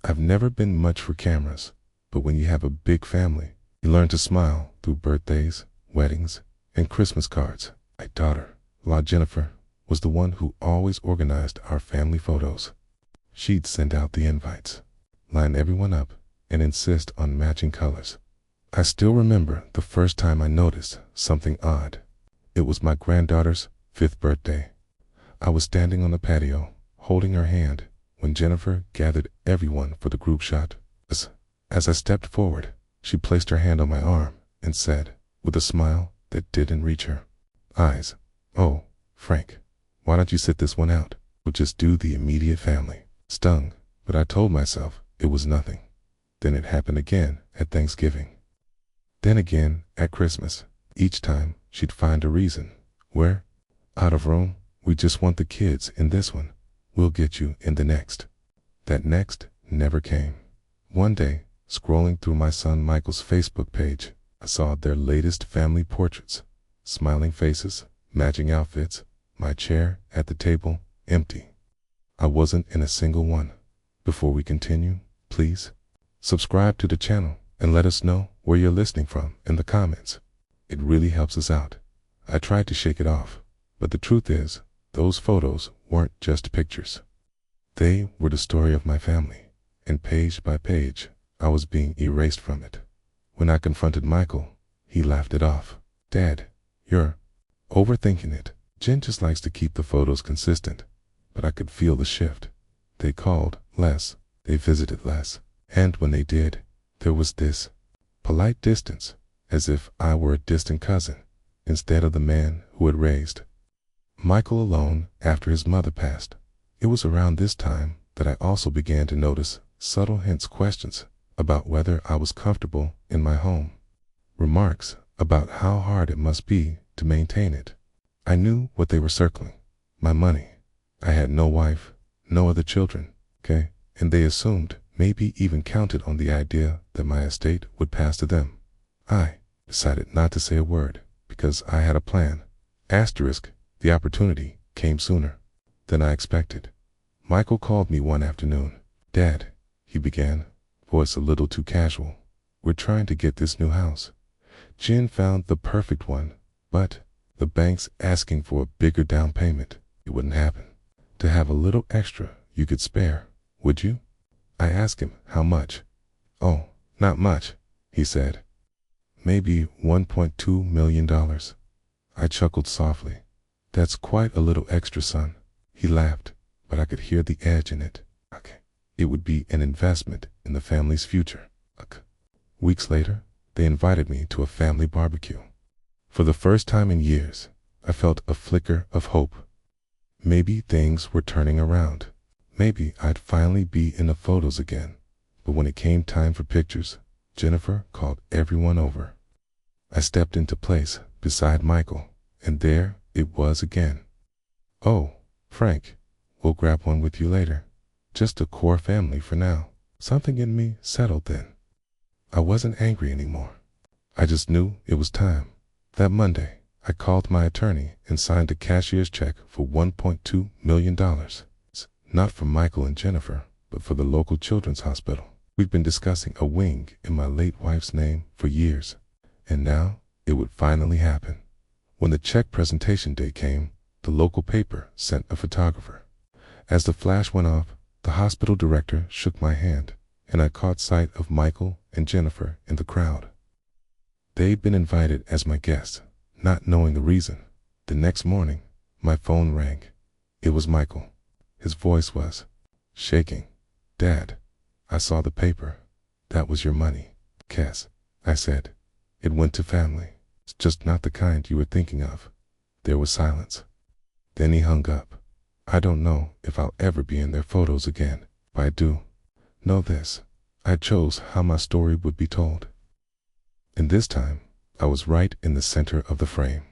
I've never been much for cameras, but when you have a big family, you learn to smile through birthdays, weddings, and Christmas cards. My daughter, Jennifer, was the one who always organized our family photos. She'd send out the invites, line everyone up, and insist on matching colors. I still remember the first time I noticed something odd. It was my granddaughter's 5th birthday. I was standing on the patio, holding her hand, when Jennifer gathered everyone for the group shot. As I stepped forward, she placed her hand on my arm and said, with a smile that didn't reach her eyes, "Oh, Frank, why don't you sit this one out? We'll just do the immediate family." Stung, but I told myself it was nothing. Then it happened again at Thanksgiving. Then again at Christmas. Each time she'd find a reason. "We're out of room. We just want the kids in this one. We'll get you in the next." That next never came. One day, scrolling through my son Michael's Facebook page, I saw their latest family portraits. Smiling faces, matching outfits, my chair at the table empty. I wasn't in a single one. Before we continue, please subscribe to the channel and let us know where you're listening from in the comments. It really helps us out. I tried to shake it off, but the truth is, those photos weren't just pictures. They were the story of my family, and page by page, I was being erased from it. When I confronted Michael, he laughed it off. "Dad, you're overthinking it. Jen just likes to keep the photos consistent." But I could feel the shift. They called less, they visited less, and when they did, there was this polite distance, as if I were a distant cousin, instead of the man who had raised Michael alone after his mother passed. It was around this time that I also began to notice subtle hints, questions about whether I was comfortable in my home, remarks about how hard it must be to maintain it. I knew what they were circling: my money. I had no wife, no other children, okay? And they assumed, maybe even counted on the idea that my estate would pass to them. I decided not to say a word because I had a plan. Asterisk, the opportunity came sooner than I expected. Michael called me one afternoon. "Dad," he began, voice a little too casual, "we're trying to get this new house. Jen found the perfect one, but the bank's asking for a bigger down payment. It wouldn't happen. To have a little extra you could spare, would you?" I asked him how much. "Oh, not much," he said. "Maybe $1.2 million. I chuckled softly. "That's quite a little extra, son." He laughed, but I could hear the edge in it. Okay. It would be an investment in the family's future. Okay. Weeks later, they invited me to a family barbecue. For the first time in years, I felt a flicker of hope. Maybe things were turning around. Maybe I'd finally be in the photos again. But when it came time for pictures, Jennifer called everyone over. I stepped into place beside Michael, and there it was again. "Oh, Frank, we'll grab one with you later. Just a core family for now." Something in me settled then. I wasn't angry anymore. I just knew it was time. That Monday, I called my attorney and signed a cashier's check for $1.2 million. Not for Michael and Jennifer, but for the local children's hospital. We'd been discussing a wing in my late wife's name for years, and now it would finally happen. When the check presentation day came, the local paper sent a photographer. As the flash went off, the hospital director shook my hand, and I caught sight of Michael and Jennifer in the crowd. They'd been invited as my guests, not knowing the reason. The next morning, my phone rang. It was Michael. His voice was shaking. "Dad, I saw the paper. That was your money." "Cass," I said. "It went to family. It's just not the kind you were thinking of." There was silence. Then he hung up. I don't know if I'll ever be in their photos again, but I do know this: I chose how my story would be told. And this time, I was right in the center of the frame.